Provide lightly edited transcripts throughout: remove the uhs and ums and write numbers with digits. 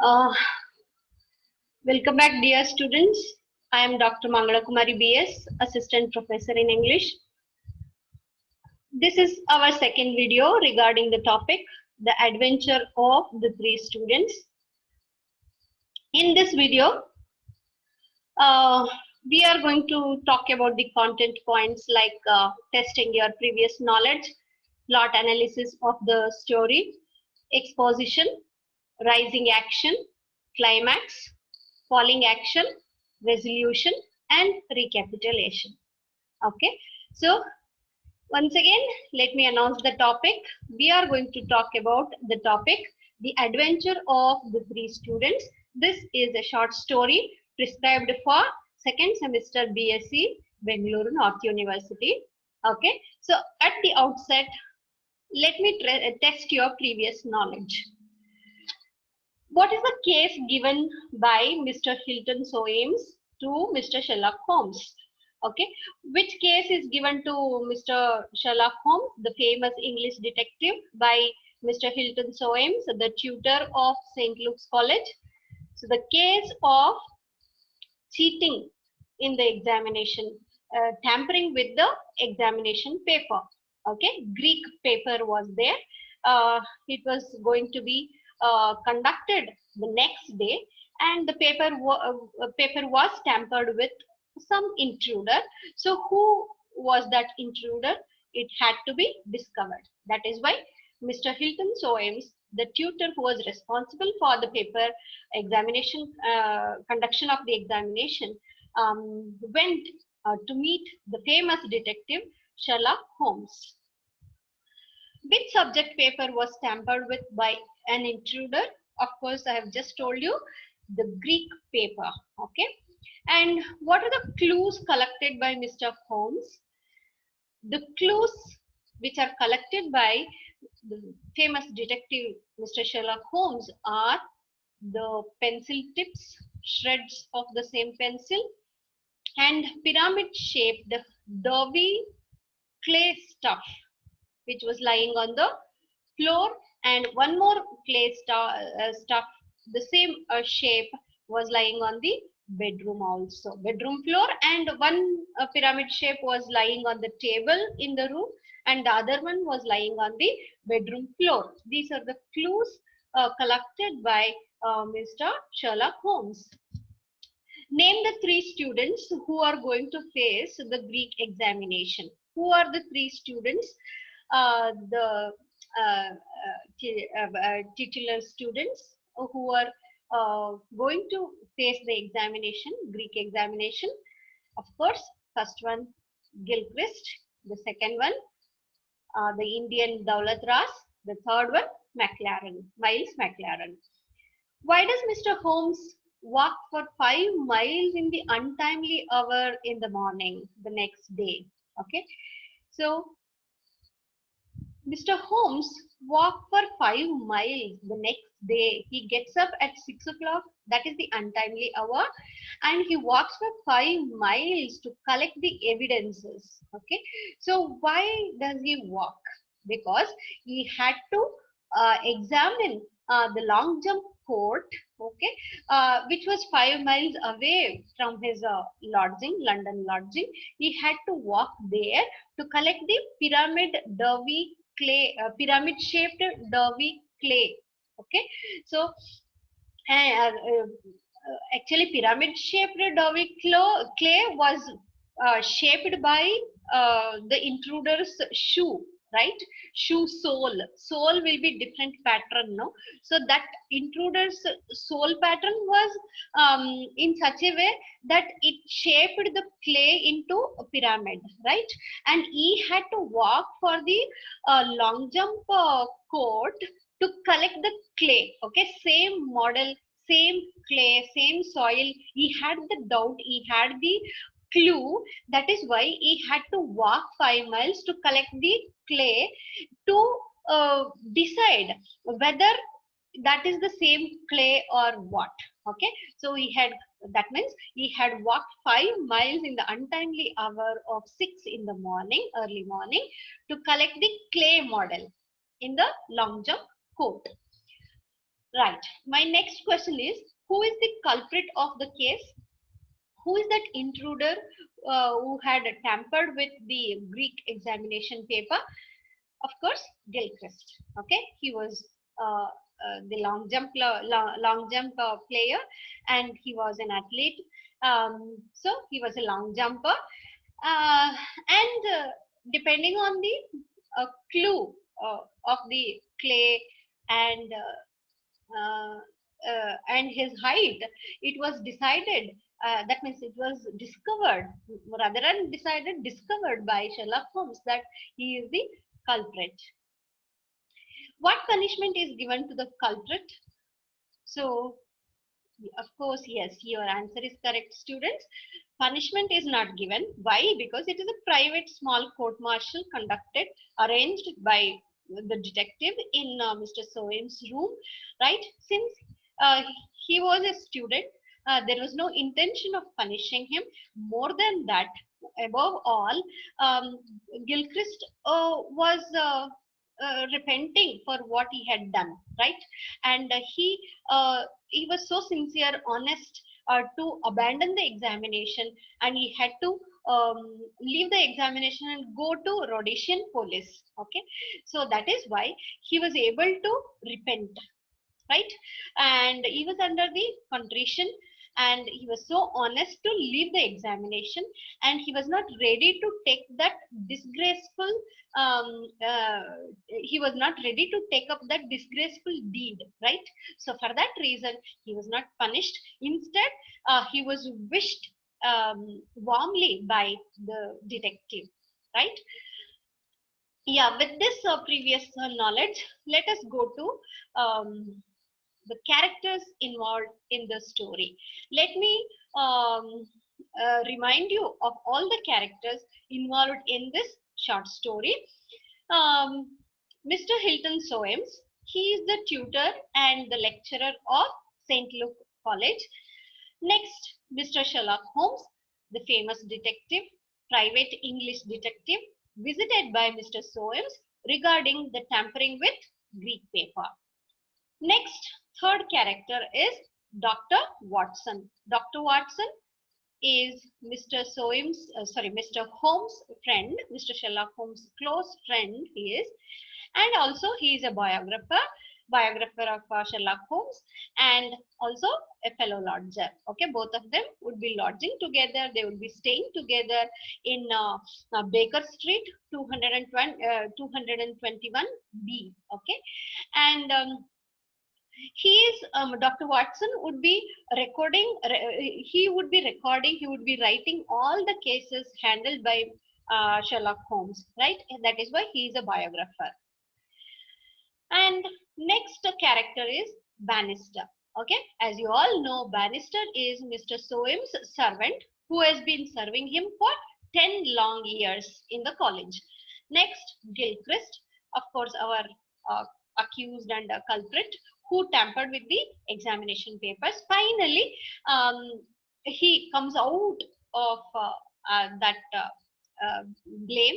Uh, Welcome back, dear students. I am Dr. Mangala Kumari BS, Assistant Professor in English. This is our second video regarding the topic, the adventure of the three students. In this video, we are going to talk about the content points like testing your previous knowledge, plot analysis of the story, exposition, rising action, climax, falling action, resolution, and recapitulation. Okay, so once again, let me announce the topic. We are going to talk about the topic, the adventure of the three students. This is a short story prescribed for second semester BSc, Bengaluru North University. Okay, so at the outset, let me test your previous knowledge. What is the case given by Mr. Hilton Soames to Mr. Sherlock Holmes? Okay, which case is given to Mr. Sherlock Holmes, the famous English detective, by Mr. Hilton Soames, the tutor of St. Luke's College? So the case of cheating in the examination, tampering with the examination paper. Okay, Greek paper was there. It was going to be conducted the next day, and the paper was tampered with some intruder. So who was that intruder? It had to be discovered. That is why Mr. Hilton Soames, the tutor who was responsible for the paper examination, conduction of the examination, went to meet the famous detective Sherlock Holmes. Which subject paper was tampered with by an intruder? Of course, I have just told you, the Greek paper. Okay. And what are the clues collected by Mr. Holmes? The clues which are collected by the famous detective Mr. Sherlock Holmes are the pencil tips, shreds of the same pencil, and pyramid shaped doughy clay stuff which was lying on the floor, and one more clay stuff, the same shape, was lying on the bedroom also, bedroom floor, and one pyramid shape was lying on the table in the room, and the other one was lying on the bedroom floor. These are the clues collected by Mr. Sherlock Holmes. Name the three students who are going to face the Greek examination. Who are the three students? The titular students who are going to face the examination, Greek examination. Of course, first one, Gilchrist. The second one, the Indian Daulat Ras. The third one, Miles McLaren. Why does Mr. Holmes walk for 5 miles in the untimely hour in the morning the next day? Okay, so Mr. Holmes walked for 5 miles the next day. He gets up at 6 o'clock, that is the untimely hour, and he walks for 5 miles to collect the evidences. Okay, so why does he walk? Because he had to examine the long jump court, okay, which was 5 miles away from his lodging, London lodging. He had to walk there to collect the doughy clay, pyramid shaped doughy clay. Okay, so actually pyramid shaped doughy clay was shaped by the intruder's shoe, right? Shoe sole will be different pattern, no? So that intruder's sole pattern was in such a way that it shaped the clay into a pyramid, right? And he had to walk for the long jump court to collect the clay. Okay, same model, same clay, same soil. He had the doubt, he had the clue. That is why he had to walk 5 miles to collect the clay to decide whether that is the same clay or what. Okay, so he had, that means he had walked 5 miles in the untimely hour of 6 in the morning, early morning, to collect the clay model in the long jump court. Right. My next question is, who is the culprit of the case? Who is that intruder who had tampered with the Greek examination paper? Of course, Gilchrist. Okay, he was the long jump player, and he was an athlete. So he was a long jumper, and depending on the clue of the clay and and his height, it was decided. That means it was discovered, rather than decided, discovered by Sherlock Holmes that he is the culprit. What punishment is given to the culprit? So, of course, yes, your answer is correct, students. Punishment is not given. Why? Because it is a private small court martial conducted, arranged by the detective in Mr. Soam's room, right? Since uh, he was a student, there was no intention of punishing him. More than that, above all, Gilchrist was repenting for what he had done, right? And he was so sincere, honest, to abandon the examination, and he had to leave the examination and go to Rhodesian police. Okay, so that is why he was able to repent, right? And he was under the contrition, and he was so honest to leave the examination, and he was not ready to take that disgraceful he was not ready to take up that disgraceful deed, right? So for that reason, he was not punished. Instead, he was wished warmly by the detective, right? Yeah, with this previous knowledge, let us go to the characters involved in the story. Let me remind you of all the characters involved in this short story. Um, Mr. Hilton Soames, he is the tutor and the lecturer of St. Luke College. Next, Mr. Sherlock Holmes, the famous detective, private English detective, visited by Mr. Soames regarding the tampering with Greek paper. Next, third character is Dr. Watson. Dr. Watson is Mr. Holmes' friend, Mr. Sherlock Holmes' close friend he is, and also he is a biographer of Sherlock Holmes, and also a fellow lodger. Okay, both of them would be lodging together. They would be staying together in Baker Street, 221B. Okay, and he is Dr. Watson would be recording. He would be recording. He would be writing all the cases handled by Sherlock Holmes, right? And that is why he is a biographer. And next character is Bannister. Okay, as you all know, Bannister is Mr. Soames' servant who has been serving him for 10 long years in the college. Next, Gilchrist, of course, our accused and culprit who tampered with the examination papers. Finally, he comes out of that blame.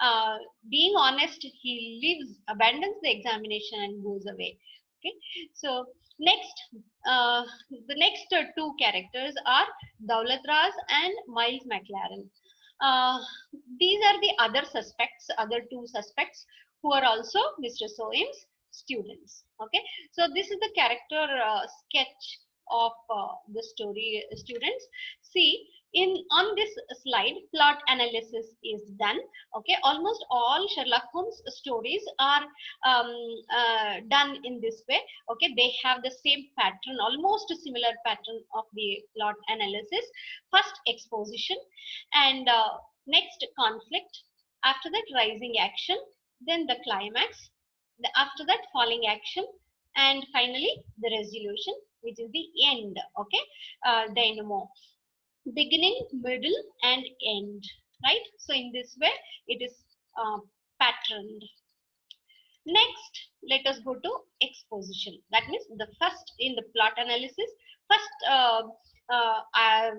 Uh, Being honest, he leaves, abandons the examination and goes away. Okay, so next, the next two characters are Daulat Raz and Miles McLaren. Uh, these are the other two suspects who are also Mr. Soames' students. Okay, so this is the character sketch of the story, students. See, on this slide, plot analysis is done. Okay, almost all Sherlock Holmes stories are done in this way. Okay, they have the same pattern, almost a similar pattern of the plot analysis. First, exposition, and next, conflict. After that, rising action. Then the climax. After that, falling action, and finally the resolution, which is the end. Okay, dynamo, beginning, middle, and end, right? So in this way it is patterned. Next, let us go to exposition. That means the first in the plot analysis, first uh, uh,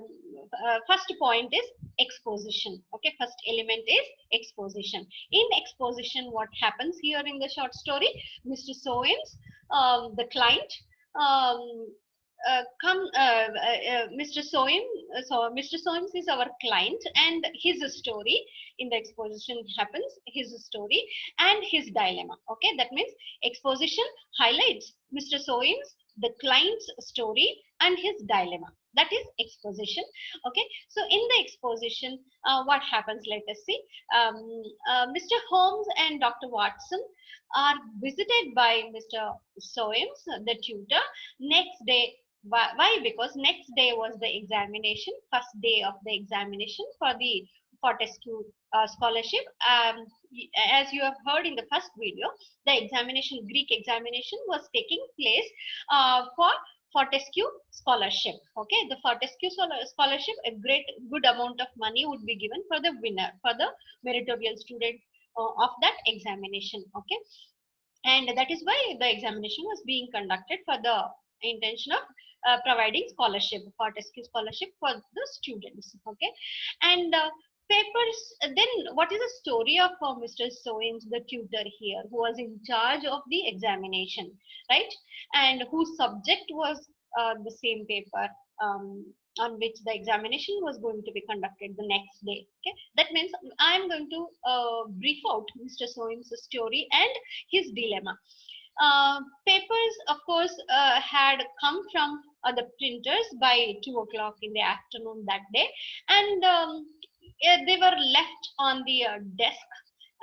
first point is exposition. Okay, first element is exposition. In exposition, what happens here in the short story? Mr. Soames, the client, um, Mr. Mr. Soames is our client, and his story in the exposition happens, his story and his dilemma. Okay, that means exposition highlights Mr. Soames, the client's story and his dilemma. That is exposition. Okay, so in the exposition, what happens? Let us see. Mr. Holmes and Dr. Watson are visited by Mr. Soames, the tutor, next day. Why? Because next day was the examination, first day of the examination for the Fortescue scholarship. As you have heard in the first video, the examination, Greek examination, was taking place for Fortescue scholarship. Okay, the Fortescue scholarship, a good amount of money would be given for the winner, for the meritorious student of that examination. Okay, and that is why the examination was being conducted for the intention of providing scholarship, Fortescue scholarship for the students. Okay, and papers. Then what is the story of Mr. Soames, the tutor here, who was in charge of the examination, right, and whose subject was the same paper on which the examination was going to be conducted the next day. Okay, that means I am going to brief out Mr. Soames' story and his dilemma. Papers, of course, had come from the printers by 2 o'clock in the afternoon that day, and they were left on the desk,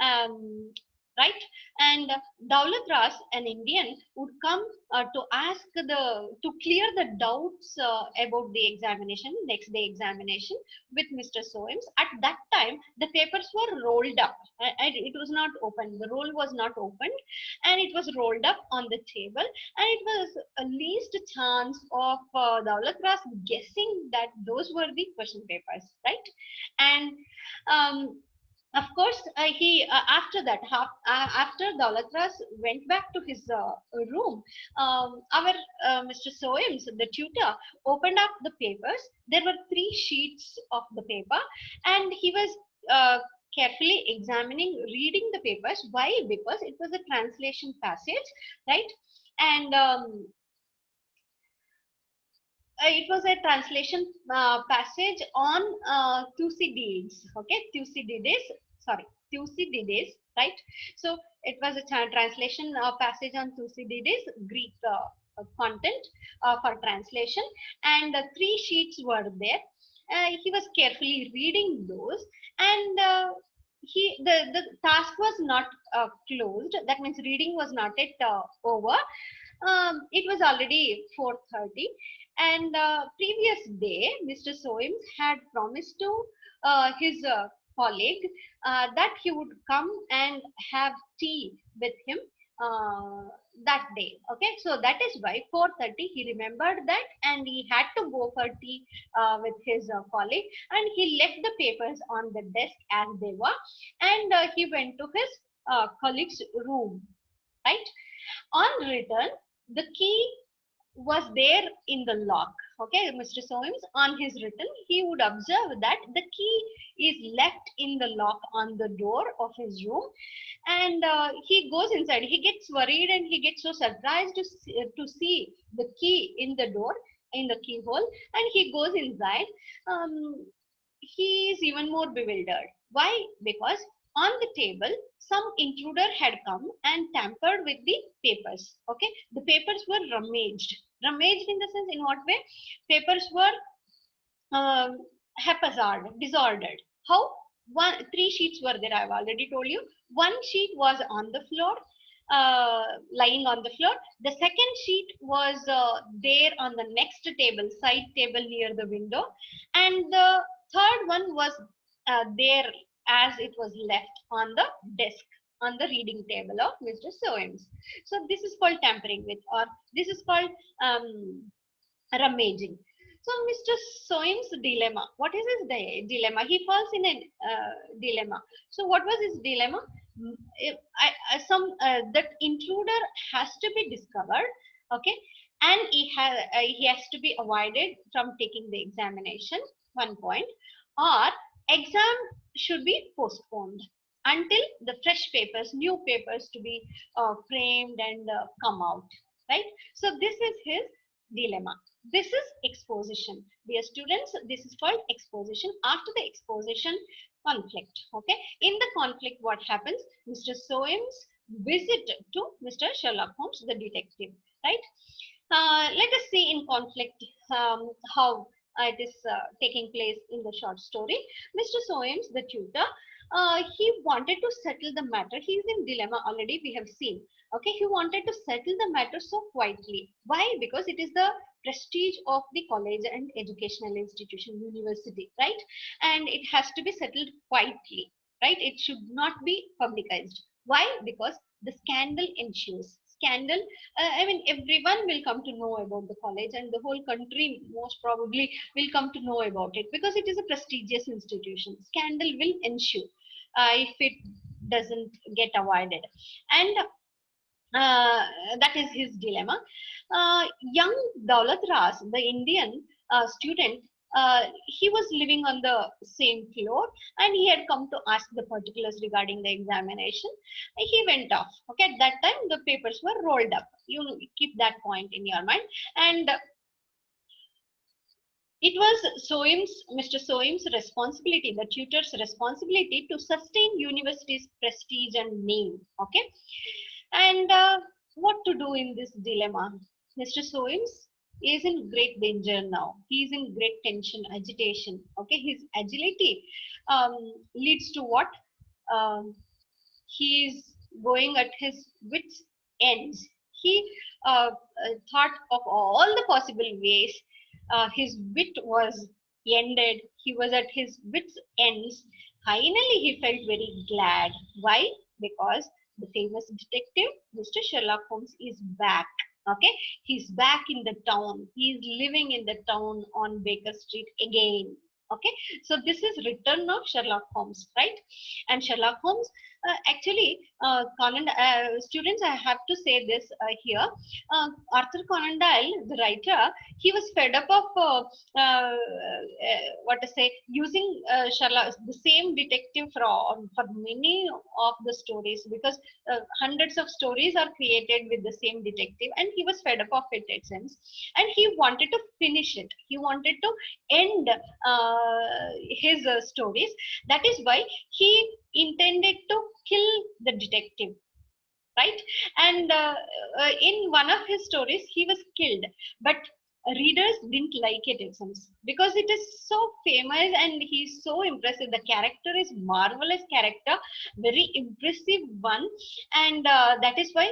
um, right? And Daulat Ras, an Indian, would come to ask to clear the doubts about the examination, next day examination, with Mr. Soames. At that time, the papers were rolled up. It was not opened. The roll was not opened, and it was rolled up on the table. And it was a least chance of Daulat Ras guessing that those were the question papers, right? And of course, he after that, after Daulatras went back to his room, our Mr. Soames, the tutor, opened up the papers. There were 3 sheets of the paper, and he was carefully examining, reading the papers. Why? Because it was a translation passage, right? And it was a translation passage on Thucydides. Okay, Thucydides. Sorry, Thucydides. Right. So it was a translation passage on Thucydides, Greek content for translation, and 3 sheets were there. He was carefully reading those, and the task was not closed. That means reading was not yet over. It was already 4:30, and previous day Mr. Soames had promised to his colleague that he would come and have tea with him uh, that day. Okay, so that is why 4:30 he remembered that, and he had to go for tea with his colleague, and he left the papers on the desk as they were, and he went to his colleague's room, right? On return, the key was there in the lock. Okay, Mr. Soames, on his return, he would observe that the key is left in the lock on the door of his room, and he goes inside. He gets worried and he gets so surprised to see the key in the door, in the keyhole, and he goes inside. He is even more bewildered. Why? Because on the table, some intruder had come and tampered with the papers. Okay, the papers were rummaged. Rummaged in the sense, in what way? Papers were haphazard, disordered. How? 3 sheets were there. I've already told you. One sheet was on the floor, lying on the floor. The second sheet was there on the next table, side table near the window, and the third one was there as it was left on the desk, on the reading table of Mr. Soames. So this is called tampering with, or this is called rummaging. So Mr. Soames' dilemma. What is his dilemma? He falls in a dilemma. So what was his dilemma? If that intruder has to be discovered. Okay, and he has to be avoided from taking the examination. 1 point. Or exam should be postponed until the fresh papers, new papers to be framed and come out. right? So this is his dilemma. This is exposition. Dear students, this is called exposition. After the exposition, conflict. Okay, in the conflict, what happens? Mr. Soames visit to Mr. Sherlock Holmes, the detective, right? Let us see in conflict how it is taking place in the short story. Mr. Soames, the tutor, he wanted to settle the matter. He is in dilemma already, we have seen. Okay, he wanted to settle the matter so quietly. Why? Because it is the prestige of the college and educational institution, university, right? And it has to be settled quietly, right? It should not be publicized. Why? Because the scandal ensues. Scandal, I mean, everyone will come to know about the college, and the whole country most probably will come to know about it because it is a prestigious institution. Scandal will ensue if it doesn't get avoided. And uh, that is his dilemma. Young Daulat Ras, the Indian student, he was living on the same floor and he had come to ask the particulars regarding the examination. He went off. Okay, at that time the papers were rolled up. You keep that point in your mind. And it was Mr. Soames' responsibility, the tutor's responsibility to sustain university's prestige and name. Okay, and what to do in this dilemma? Mr. Soames is in great danger now. He is in great tension, agitation. Okay, his agility leads to what? Um, he is going at his wits' ends. He thought of all the possible ways. His wit was ended. He was at his wits' ends. Finally, he felt very glad. Why? Because the famous detective, Mr. Sherlock Holmes, is back. Okay, he's back in the town. He's living in the town on Baker Street again. Okay, so this is Return of Sherlock Holmes, right? And Sherlock Holmes, actually, students, I have to say this here. Arthur Conan Doyle, the writer, he was fed up of what to say, using Sherlock, the same detective for many of the stories, because hundreds of stories are created with the same detective, and he was fed up of it, it seems, and he wanted to finish it. He wanted to end his stories. That is why he intended to kill the detective, right? And in one of his stories he was killed, but readers didn't like it, it seems, because it is so famous and he's so impressive. The character is marvelous character, very impressive one, and that is why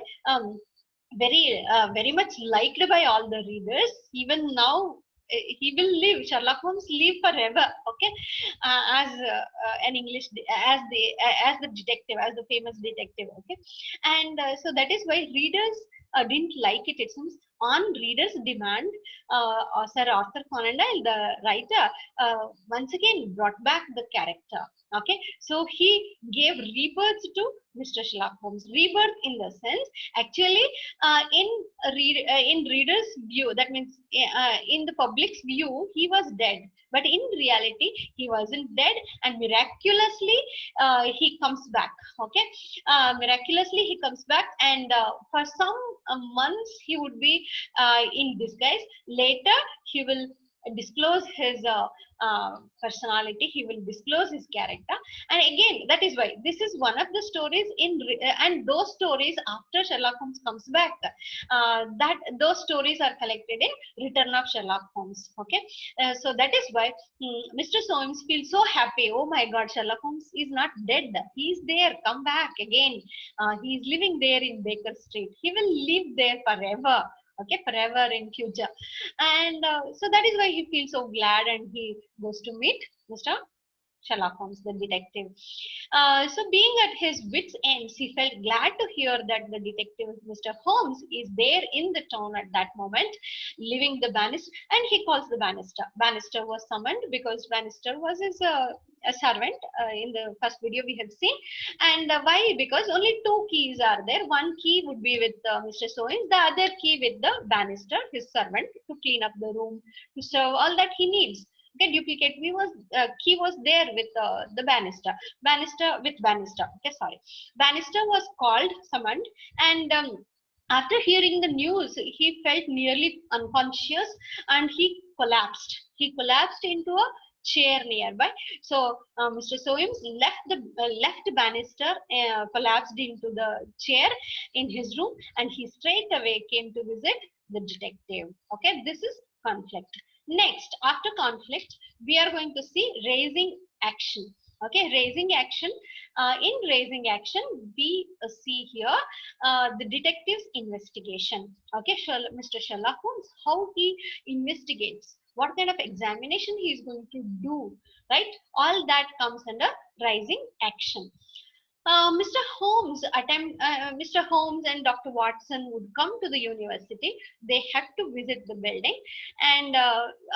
very much liked by all the readers. Even now he will live, Sherlock Holmes live forever. Okay, as an English as the detective, as the famous detective. Okay, and so that is why readers didn't like it, it seems. On readers demand, Sir Arthur Conan Doyle, the writer, once again brought back the character. Okay, so he gave rebirth to Mr. Sherlock Holmes. Rebirth in the sense, actually, in readers view, that means in the public's view he was dead, but in reality he wasn't dead, and miraculously he comes back. Okay, miraculously he comes back, and for some months he would be in disguise. Later he will disclose his personality, he will disclose his character. And again, that is why this is one of the stories and those stories after Sherlock Holmes comes back, that those stories are collected in Return of Sherlock Holmes. Okay, so that is why Mr. Soames feels so happy. Oh my god, Sherlock Holmes is not dead, he is there, come back again. He is living there in Baker Street, he will live there forever. Okay, forever in future. And so that is why he feels so glad, and he goes to meet Mr. Sherlock Holmes, the detective. So being at his wits' ends, he felt glad to hear that the detective, Mr. Holmes, is there in the town at that moment, leaving the Bannister, and he calls the Bannister. Bannister was summoned because Bannister was his a servant. In the first video we have seen. And why? Because only two keys are there. One key would be with Mr. Soames, the other key with the Bannister, his servant, to clean up the room, to serve all that he needs. Okay, duplicate key was there with the Bannister with Bannister. Okay, sorry. Bannister was called, summoned, and After hearing the news, he felt nearly unconscious and he collapsed. He collapsed into a chair nearby. So Mr. Soames left Bannister, collapsed into the chair in his room, and he straight away came to visit the detective. Okay, this is conflict. Next, after conflict, we are going to see raising action. Okay, raising action. In raising action, we see here the detective's investigation. Okay, Mr. Sherlock Holmes, how he investigates, what kind of examination he is going to do, right? All that comes under rising action. Mr. Holmes and Dr. Watson would come to the university. They had to visit the building, and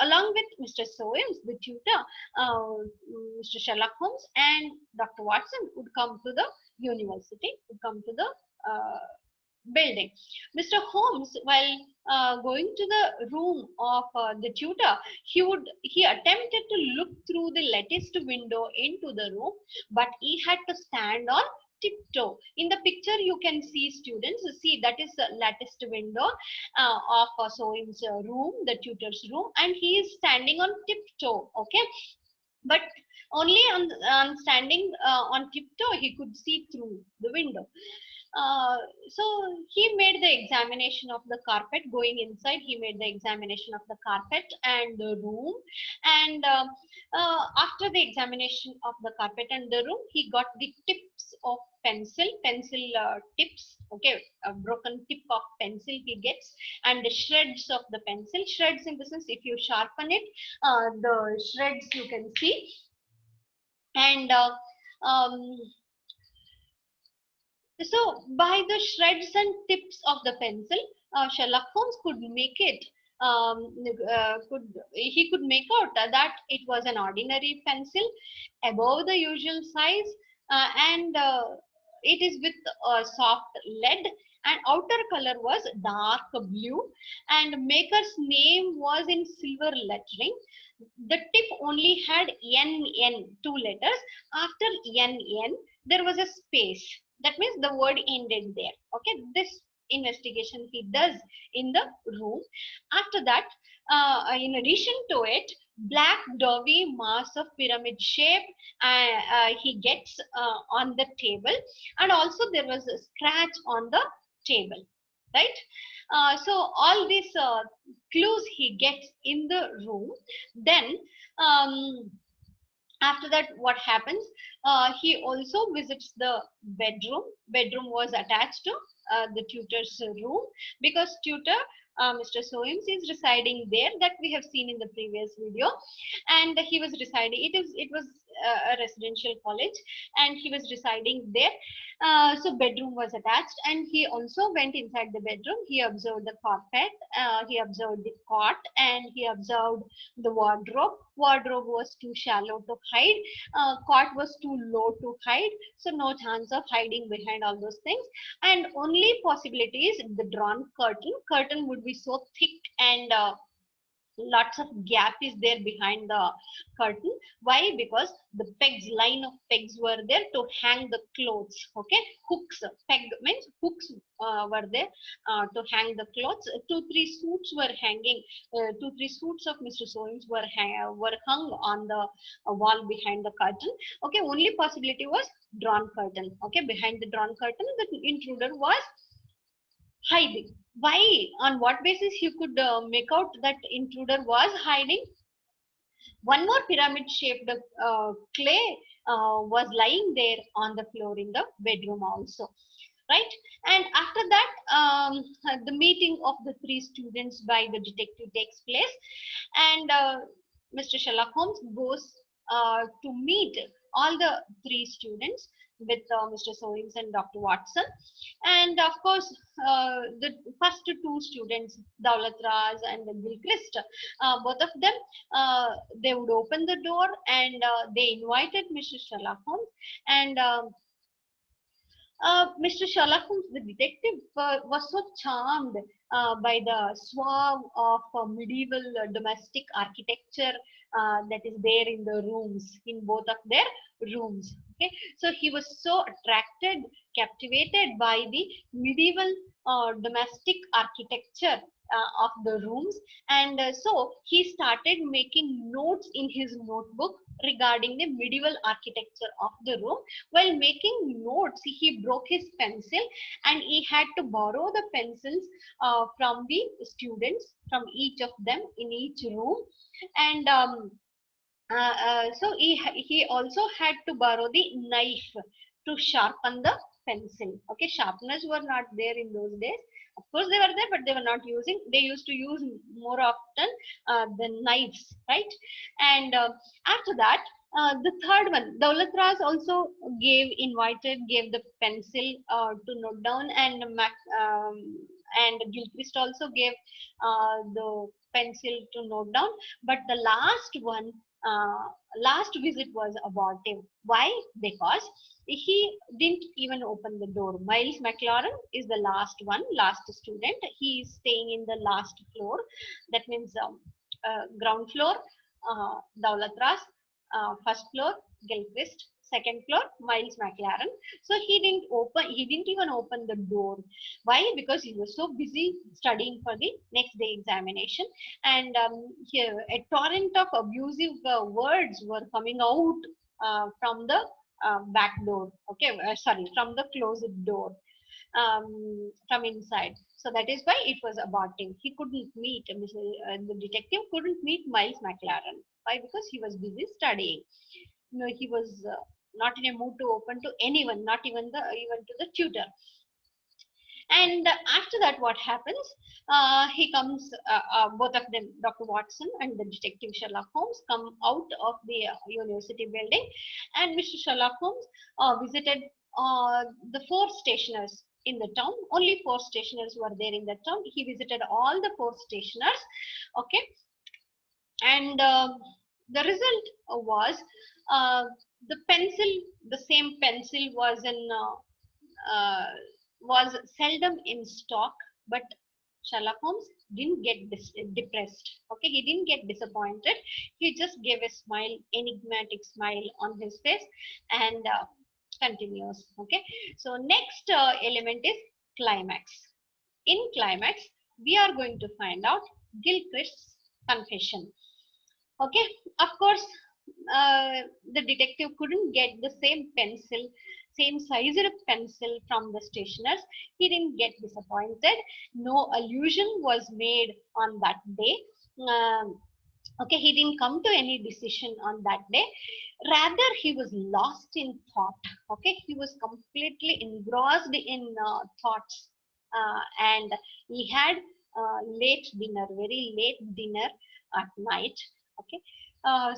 along with Mr. Soames, the tutor, Mr. Sherlock Holmes and Dr. Watson would come to the university, would come to the building. Mr. Holmes, while going to the room of the tutor, he attempted to look through the latticed window into the room, but he had to stand on tiptoe. In the picture, you can see students. See, that is the latticed window of Soames' room, the tutor's room, and he is standing on tiptoe. Okay, but only on standing on tiptoe he could see through the window. So he made the examination of the carpet. Going inside, he made the examination of the carpet and the room, and after the examination of the carpet and the room, he got the tips of pencil tips. Okay, a broken tip of pencil he gets, and the shreds of the pencil. Shreds in the sense, if you sharpen it, the shreds you can see. And um, so by the shreds and tips of the pencil, Sherlock Holmes could make it. He could make out that it was an ordinary pencil above the usual size, and it is with a soft lead, and outer color was dark blue, and maker's name was in silver lettering. The tip only had NN, two letters. After NN there was a space. That means the word ended there. Okay, this investigation he does in the room. After that, in addition to it, black doughy mass of pyramid shape he gets on the table, and also there was a scratch on the table, right? So all these clues he gets in the room. Then after that, what happens, he also visits the bedroom was attached to the tutor's room, because tutor, Mr. Soames, is residing there, that we have seen in the previous video, and he was residing, it was a residential college, and he was residing there. So bedroom was attached, and he also went inside the bedroom. He observed the carpet, he observed the cot, and he observed the wardrobe. Wardrobe was too shallow to hide, cot was too low to hide, so no chance of hiding behind all those things. And only possibility is the drawn curtain would be so thick, and lots of gap is there behind the curtain. Why? Because the pegs, line of pegs were there to hang the clothes. Okay, hooks, peg means hooks were there to hang the clothes. Two three suits were hanging, two three suits of Mr. Soames were hung on the wall behind the curtain. Okay, only possibility was drawn curtain. Okay, behind the drawn curtain the intruder was hiding. Why? On what basis you could make out that intruder was hiding? One more pyramid shaped clay was lying there on the floor in the bedroom also, right? And after that, the meeting of the three students by the detective takes place, and Mr. Sherlock Holmes goes to meet all the three students with Mr. Soames and Dr. Watson. And of course, the first two students, Daulat Raz and Gilchrist, both of them, they would open the door, and they invited Mr. Sherlock Holmes, and Mr. Sherlock Holmes, the detective, was so charmed by the swarm of medieval domestic architecture that is there in the rooms, in both of their rooms. Okay, so he was so attracted, captivated by the medieval domestic architecture of the rooms, and so he started making notes in his notebook regarding the medieval architecture of the room. While making notes, he broke his pencil, and he had to borrow the pencils from the students, from each of them in each room. And so he also had to borrow the knife to sharpen the pencil. Okay, sharpeners were not there in those days. Of course they were there, but they were not using, they used to use more often the knives, right? And after that, the third one, Daulat Ras also gave the pencil to note down, and and Gilchrist also gave the pencil to note down. But the uh, last visit was abortive. Why? Because he didn't even open the door. Miles McLaren is the last one, last student. He is staying in the last floor. That means ground floor, Daulat Ras, first floor, Gilchrist, second floor, Miles McLaren. So he didn't even open the door. Why? Because he was so busy studying for the next day examination. And here, a torrent of abusive words were coming out from the back door. Okay, sorry, from the closet door, from inside. So that is why it was aborting. He couldn't meet, the detective couldn't meet Miles McLaren. Why? Because he was busy studying. No, he was not in a mood to open to anyone, not even to the tutor. And after that, what happens? He comes, both of them, Dr. Watson and the detective Sherlock Holmes, come out of the university building, and Mr. Sherlock Holmes visited the four stationers in the town. Only four stationers were there in the town. He visited all the four stationers. Okay, and the result was uh, the pencil, the same pencil uh, was seldom in stock, but Sherlock Holmes didn't get depressed. Okay, he didn't get disappointed. He just gave a smile, enigmatic smile on his face, and continues. Okay, so next element is climax. In climax, we are going to find out Gilchrist's confession. Okay, of course, the detective couldn't get the same pencil, same size of pencil from the stationers. He didn't get disappointed. No allusion was made on that day. Okay, he didn't come to any decision on that day. Rather, he was lost in thought. Okay, he was completely engrossed in thoughts, and he had late dinner, very late dinner at night. Okay,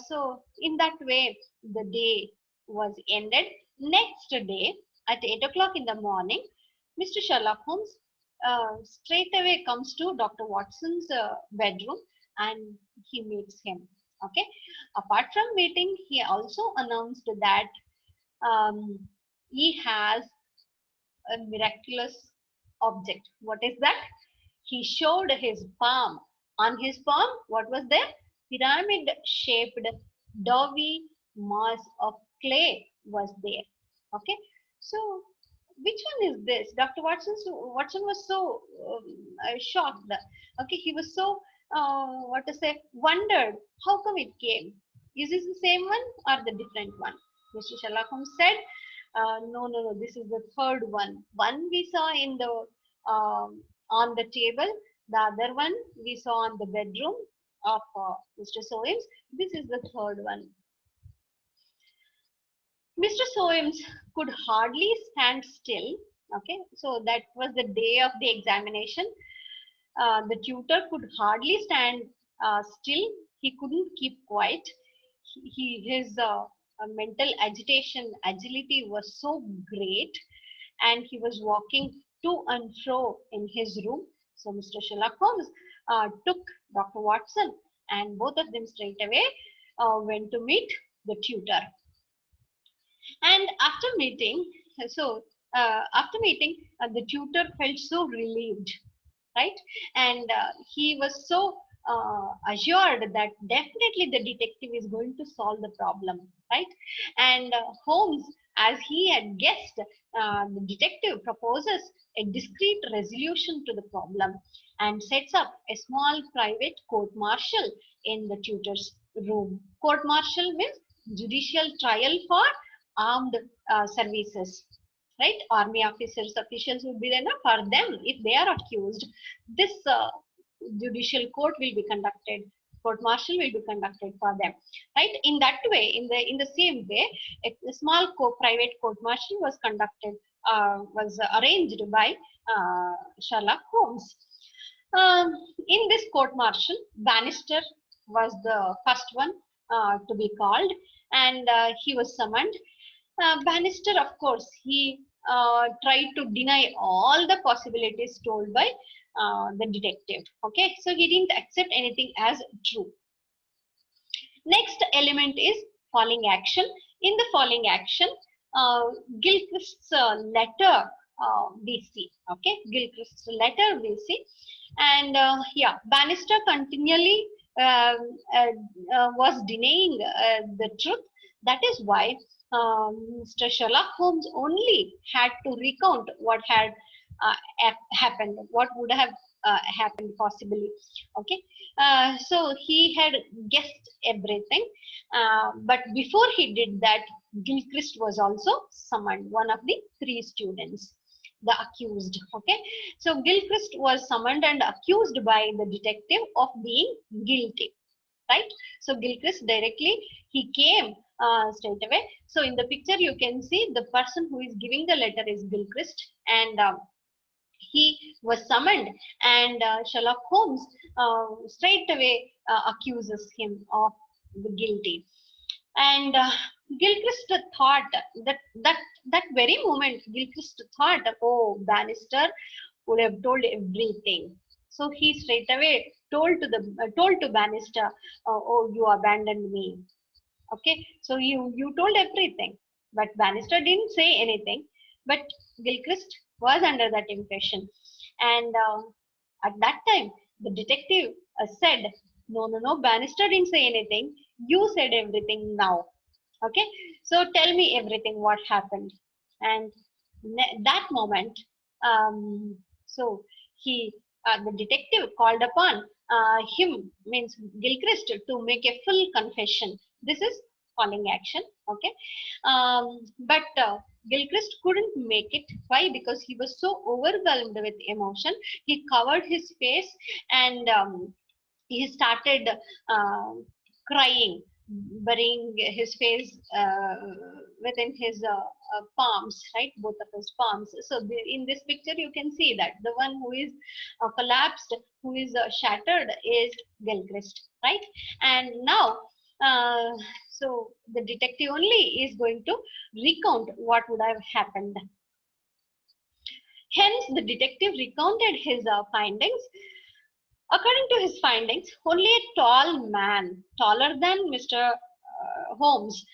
so in that way, the day was ended. Next day, at 8 o'clock in the morning, Mr. Sherlock Holmes straight away comes to Dr. Watson's bedroom, and he meets him. Okay, apart from meeting, he also announced that um, he has a miraculous object. What is that? He showed his palm. On his palm, what was there? Pyramid shaped doughy mass of clay was there. Okay, so which one is this? Dr. Watson was so shocked. Okay, he was so what to say, wondered how come it came. Is this the same one or the different one? Mr. Sherlock Holmes said, no, no, no, this is the third one. One we saw in the on the table. The other one we saw on the bedroom of Mr. Soames. This is the third one. Mr. Soames could hardly stand still. Okay, so that was the day of the examination. The tutor could hardly stand still. He couldn't keep quiet. His mental agitation, agility was so great, and he was walking to and fro in his room. So Mr. Sherlock Holmes took Dr. Watson, and both of them straight away went to meet the tutor. And so after meeting, the tutor felt so relieved. right? And he was so assured that definitely the detective is going to solve the problem, right? And Holmes, as he had guessed, the detective proposes a discreet resolution to the problem and sets up a small private court martial in the tutor's room. Court martial means judicial trial for armed services, right? Army officials would be there for them if they are accused. This judicial court will be conducted. Court martial will be conducted for them, right? In that way, in the same way, a small private court martial was conducted, was arranged by Sherlock Holmes. Um, in this court martial, Bannister was the first one to be called, and he was summoned. Bannister, of course, he tried to deny all the possibilities told by the detective. Okay, so he didn't accept anything as true. Next element is falling action. In the falling action, Gilchrist's letter we see. Okay, Gilchrist's letter we see, and yeah, Bannister continually was denying the truth. That is why Mr. Sherlock Holmes only had to recount what had happened, what would have happened possibly. Okay, so he had guessed everything, but before he did that, Gilchrist was also summoned, one of the three students, the accused. Okay, so Gilchrist was summoned and accused by the detective of being guilty, right? So Gilchrist directly he came straight away. So in the picture you can see the person who is giving the letter is Gilchrist, and he was summoned, and Sherlock Holmes straight away accuses him of the guilty. And Gilchrist thought that very moment, Gilchrist thought, oh, Bannister would have told everything. So he straight away told to Bannister, oh, you abandoned me. Okay, so you told everything, but Bannister didn't say anything. But Gilchrist was under that impression, and at that time the detective said, no, no, no, Bannister didn't say anything. You said everything now. Okay, so tell me everything what happened. And that moment, so he the detective called upon him, means Gilchrist, to make a full confession. This is falling action. Okay, but Gilchrist couldn't make it. Why? Because he was so overwhelmed with emotion. He covered his face, and he started uh, crying, burying his face within his palms, right? Both of his palms. So in this picture, you can see that the one who is collapsed, who is shattered, is Gilchrist, right? And now, so the detective only is going to recount what would have happened. Hence, the detective recounted his findings. According to his findings, only a tall man, taller than Mr. Holmes,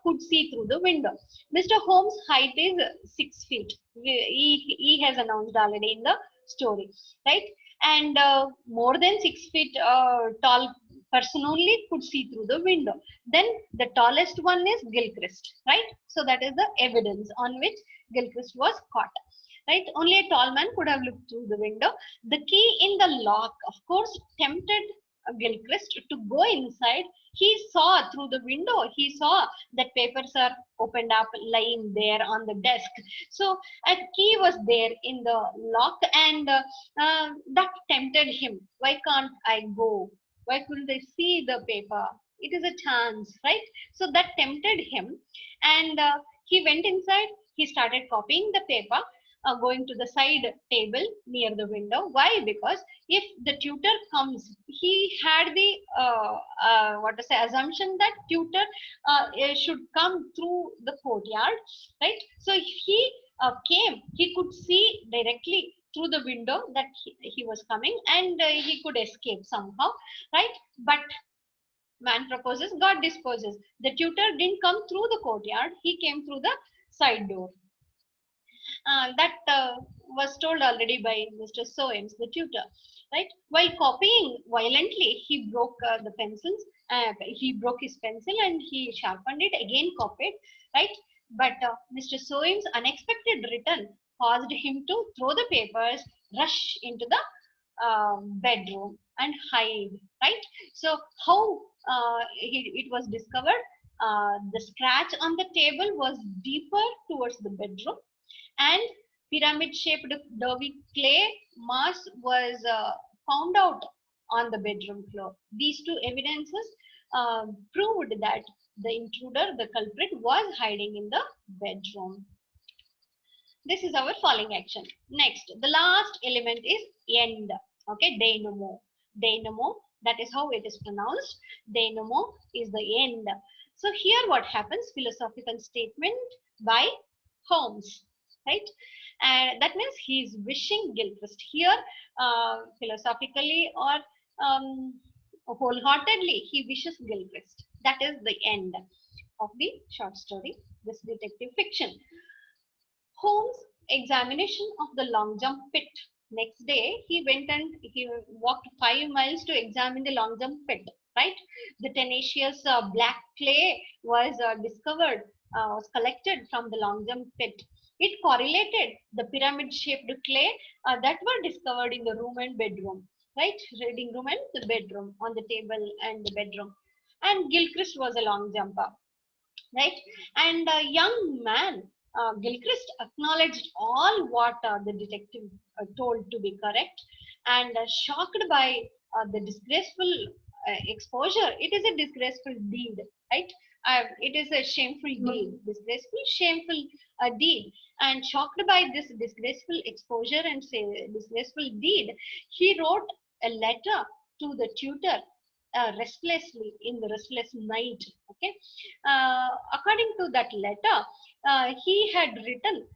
could see through the window. Mr. Holmes' height is 6 feet. He has announced already in the story, right? And more than 6 feet tall person only could see through the window. Then the tallest one is Gilchrist, right? So that is the evidence on which Gilchrist was caught. Right, only a tall man could have looked through the window. The key in the lock, of course, tempted Gilchrist to go inside. He saw through the window, he saw that papers are opened up, lying there on the desk. So a key was there in the lock, and that tempted him. Why can't I go? Why couldn't I see the paper? It is a chance, right? So that tempted him, and he went inside. He started copying the paper, going to the side table near the window. Why? Because if the tutor comes, he had the what to say, assumption that tutor should come through the courtyard, right? So if he came, he could see directly through the window that he was coming, and he could escape somehow, right? But man proposes, God disposes. The tutor didn't come through the courtyard, he came through the side door. That was told already by Mr. Soames, the tutor, right? While copying violently, he broke the pencils. He broke his pencil and he sharpened it again, copied, right? But Mr. Soames' unexpected return caused him to throw the papers, rush into the bedroom and hide, right? So how it was discovered? The scratch on the table was deeper towards the bedroom, and pyramid-shaped Derby clay mass was found out on the bedroom floor. These two evidences proved that the intruder, the culprit, was hiding in the bedroom. This is our falling action. Next, the last element is end. Okay, dynamo. Dynamo, that is how it is pronounced. Dynamo is the end. So here what happens? Philosophical statement by Holmes, right? And that means he is wishing Gilchrist here, philosophically or wholeheartedly, he wishes Gilchrist. That is the end of the short story, this detective fiction. Holmes' examination of the long jump pit. Next day, he went and he walked 5 miles to examine the long jump pit. Right, the tenacious black clay was discovered, was collected from the long jump pit. It correlated the pyramid-shaped clay that were discovered in the room and bedroom. Right, reading room and the bedroom, on the table and the bedroom. And Gilchrist was a long jumper, right? And a young man, Gilchrist, acknowledged all what the detective told to be correct, and shocked by the disgraceful exposure. It is a disgraceful deed, right? It is a shameful deed, disgraceful, shameful deed. And shocked by this disgraceful exposure and say disgraceful deed, he wrote a letter to the tutor restlessly in the restless night. Okay, according to that letter, he had written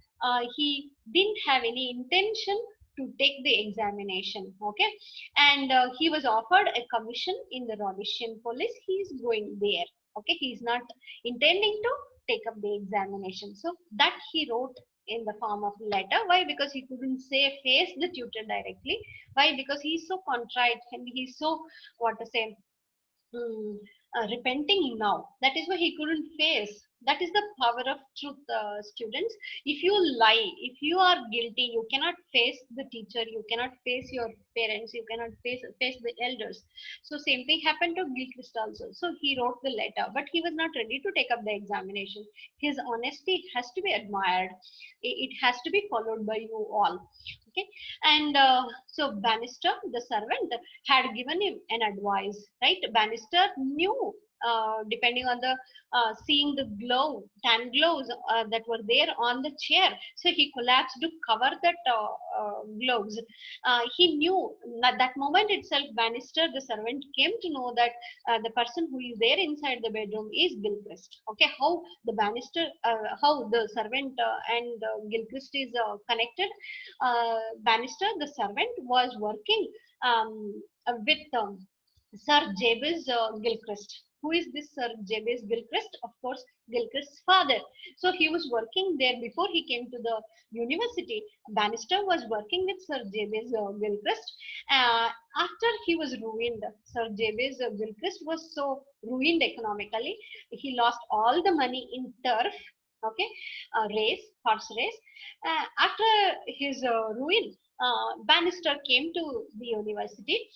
he didn't have any intention to take the examination. Okay, and he was offered a commission in the Rhodesian police. He is going there. Okay, he is not intending to take up the examination. So that he wrote in the form of letter. Why? Because he couldn't say face the tutor directly. Why? Because he is so contrite and he's so, what to say, mm, repenting now. That is why he couldn't face. That is the power of truth, students. If you lie, if you are guilty, you cannot face the teacher, you cannot face your parents, you cannot face the elders. So same thing happened to Gilchrist also. So he wrote the letter, but he was not ready to take up the examination. His honesty has to be admired. It has to be followed by you all. Okay, and so Bannister, the servant, had given him an advice, right? Bannister knew, depending on the seeing the tan gloves that were there on the chair, so he collapsed to cover that gloves. He knew at that moment itself, Bannister, the servant, came to know that the person who is there inside the bedroom is Gilchrist. Okay, how the Bannister, how the servant and Gilchrist is connected. Bannister, the servant, was working with Sir Jabez Gilchrist. Who is this Sir Jabez Gilchrist? Of course, Gilchrist's father. So he was working there before he came to the university. Bannister was working with Sir Jabez Gilchrist. After he was ruined, Sir Jabez Gilchrist was so ruined economically. He lost all the money in turf. Okay, horse race. After his ruin, Bannister came to the university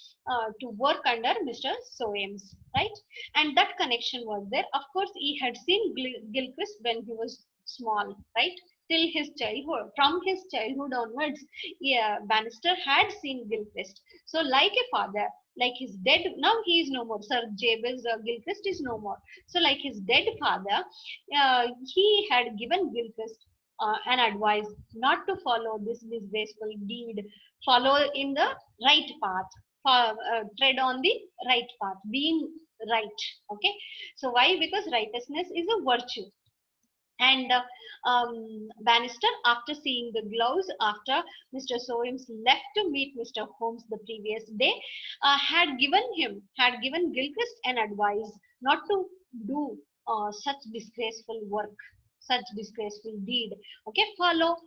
to work under Mr. Soames, right? And that connection was there. Of course, he had seen Gilchrist when he was small, right? Till his childhood, from his childhood onwards, yeah, Bannister had seen Gilchrist. So, like a father, like his dead, now he is no more. Sir Jabez Gilchrist is no more. So, like his dead father, he had given Gilchrist an advice not to follow this disgraceful deed, follow in the right path, tread on the right path, being right. Okay, so why? Because righteousness is a virtue. And Bannister, after seeing the gloves, after Mr. Soames left to meet Mr. Holmes the previous day, had given Gilchrist an advice not to do such disgraceful work, such disgraceful deed. Okay, follow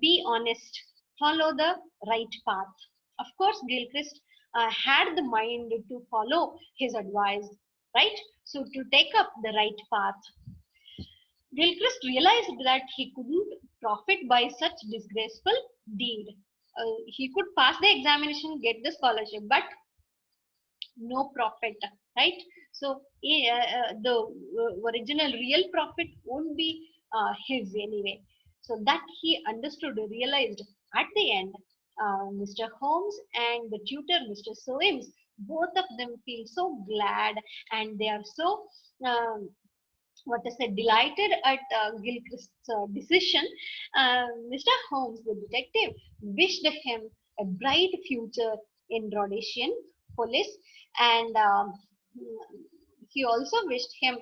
be honest, follow the right path. Of course, Gilchrist had the mind to follow his advice, right? So to take up the right path. Gilchrist realized that he couldn't profit by such disgraceful deed. He could pass the examination, get the scholarship, but no profit, right? So the original real profit won't be his anyway. So that he understood, realized at the end. Mr. Holmes and the tutor, Mr. Soames, both of them feel so glad, and they are so what I said, delighted at Gilchrist's decision. Mr. Holmes, the detective, wished him a bright future in Rhodesian police, and he also wished him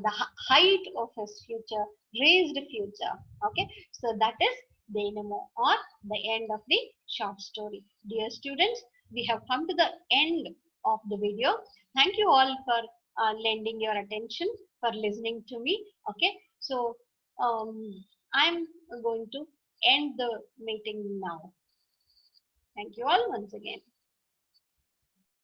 the height of his future, raised future. Okay, so that is the enemo, or the end of the short story. Dear students, we have come to the end of the video. Thank you all for lending your attention, for listening to me. Okay, so I'm going to end the meeting now. Thank you all once again.